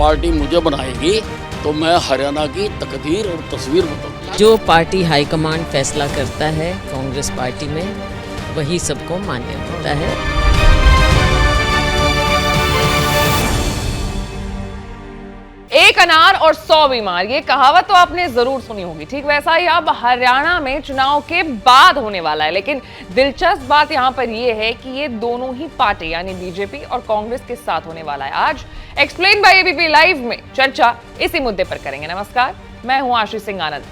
Party मुझे बनाएगी तो मैं हरियाणा की तकदीर और तस्वीर बताऊंगा। जो पार्टी हाईकमांड फैसला करता है कांग्रेस पार्टी में, वही सबको मान्य होता है। एक अनार और 100 बीमार, ये कहावत तो आपने जरूर सुनी होगी। ठीक वैसा ही अब हरियाणा में चुनाव के बाद होने वाला है। लेकिन दिलचस्प बात यहां पर यह है कि ये दोनों ही पार्टी यानी बीजेपी और कांग्रेस के साथ होने वाला है। आज एक्सप्लेन बाय एबीपी लाइव में चर्चा इसी मुद्दे पर करेंगे। नमस्कार, मैं हूं आशीष सिंह आनंद।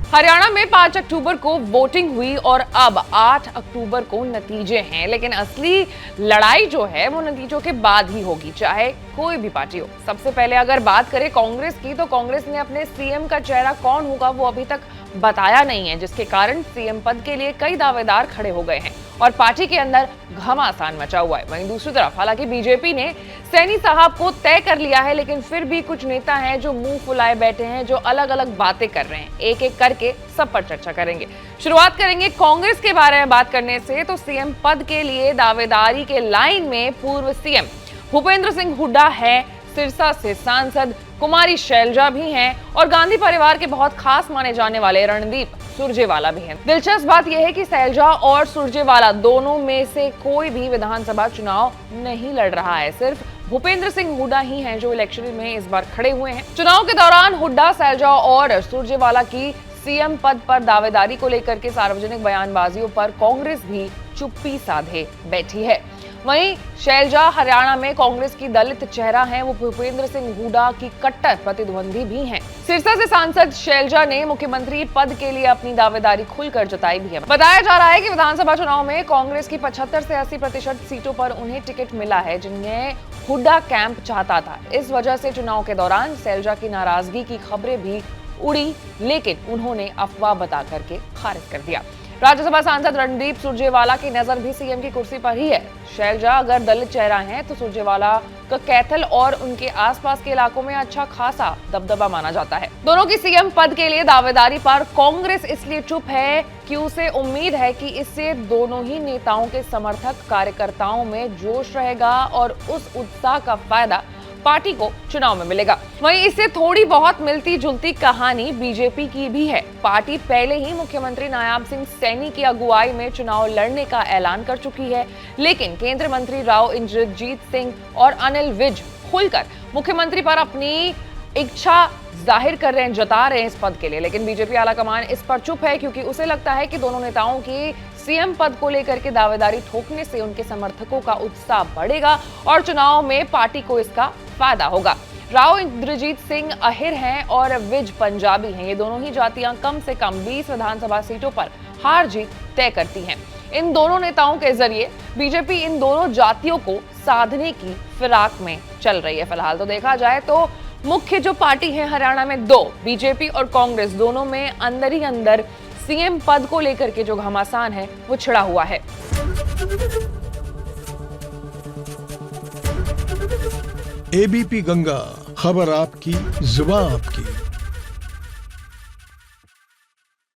हरियाणा में 5 अक्टूबर को वोटिंग हुई और अब 8 अक्टूबर को नतीजे हैं। लेकिन असली लड़ाई जो है वो नतीजों के बाद ही होगी, चाहे कोई भी पार्टी हो। सबसे पहले अगर बात करें कांग्रेस की, तो कांग्रेस ने अपने सीएम का चेहरा कौन होगा वो अभी तक बताया नहीं है, जिसके कारण सीएम पद के लिए कई दावेदार खड़े हो गए हैं और पार्टी के अंदर घमासान मचा हुआ है। वहीं दूसरी तरफ हालांकि बीजेपी ने सैनी साहब को तय कर लिया है, लेकिन फिर भी कुछ नेता हैं जो मुंह फुलाए बैठे हैं, जो अलग अलग बातें कर रहे हैं। एक एक करके सब पर चर्चा करेंगे। शुरुआत करेंगे कांग्रेस के बारे में बात करने से। तो सीएम पद के लिए दावेदारी के लाइन में पूर्व सीएम भूपेंद्र सिंह हुड्डा है, सिरसा से सांसद कुमारी शैलजा भी हैं और गांधी परिवार के बहुत खास माने जाने वाले रणदीप सुरजेवाला भी हैं। दिलचस्प बात यह है कि शैलजा और सुरजेवाला दोनों में से कोई भी विधानसभा चुनाव नहीं लड़ रहा है। सिर्फ भूपेंद्र सिंह हुड्डा ही हैं जो इलेक्शन में इस बार खड़े हुए हैं। चुनाव के दौरान हुड्डा, शैलजा और सुरजेवाला की सीएम पद पर दावेदारी को लेकर के सार्वजनिक बयानबाजियों पर कांग्रेस भी चुप्पी साधे बैठी है। वहीं शैलजा हरियाणा में कांग्रेस की दलित चेहरा हैं, वो भूपेंद्र सिंह हुड्डा की कट्टर प्रतिद्वंदी भी हैं। सिरसा से सांसद शैलजा ने मुख्यमंत्री पद के लिए अपनी दावेदारी खुलकर जताई भी है। बताया जा रहा है कि विधानसभा चुनाव में कांग्रेस की 75 से 80% सीटों पर उन्हें टिकट मिला है, जिन्हें हुड्डा कैंप चाहता था। इस वजह से चुनाव के दौरान शैलजा की नाराजगी की खबरें भी उड़ी, लेकिन उन्होंने अफवाह बता करके खारिज कर दिया। राज्यसभा सांसद रणदीप सुरजेवाला की नजर भी सीएम की कुर्सी पर ही है। शैलजा अगर दलित चेहरा हैं, तो सुरजेवाला का कैथल और उनके आसपास के इलाकों में अच्छा खासा दबदबा माना जाता है। दोनों की सीएम पद के लिए दावेदारी पर कांग्रेस इसलिए चुप है कि उसे उम्मीद है कि इससे दोनों ही नेताओं के समर्थक कार्यकर्ताओं में जोश रहेगा और उस उत्साह का फायदा पार्टी को चुनाव में मिलेगा। वहीं इससे थोड़ी बहुत मिलती जुलती कहानी बीजेपी की भी है। पार्टी पहले ही मुख्यमंत्री नायाब सिंह सैनी की अगुवाई में चुनाव लड़ने का ऐलान कर चुकी है, लेकिन केंद्रीय मंत्री राव इंद्रजीत सिंह और अनिल विज खुलकर मुख्यमंत्री पर अपनी इच्छा जाहिर कर रहे हैं, जता रहे हैं इस पद के लिए। लेकिन बीजेपी आलाकमान इस पर चुप है, क्योंकि उसे लगता है कि दोनों नेताओं की सीएम पद को लेकर के दावेदारी ठोकने से उनके समर्थकों का उत्साह बढ़ेगा और चुनाव में पार्टी को इसका फायदा होगा। राव इंद्रजीत सिंह अहिर हैं और विज पंजाबी हैं। ये दोनों ही जातियां कम से कम 20 विधानसभा सीटों पर हार जीत तय करती हैं। इन दोनों नेताओं के जरिए बीजेपी इन दोनों जातियों को साधने की फिराक में चल रही है। फिलहाल तो देखा जाए तो मुख्य जो पार्टी है हरियाणा में दो, बीजेपी और कांग्रेस, दोनों में अंदर ही अंदर सीएम पद को लेकर के जो घमासान है वो छिड़ा हुआ है। एबीपी गंगा, खबर आपकी, जुबान आपकी।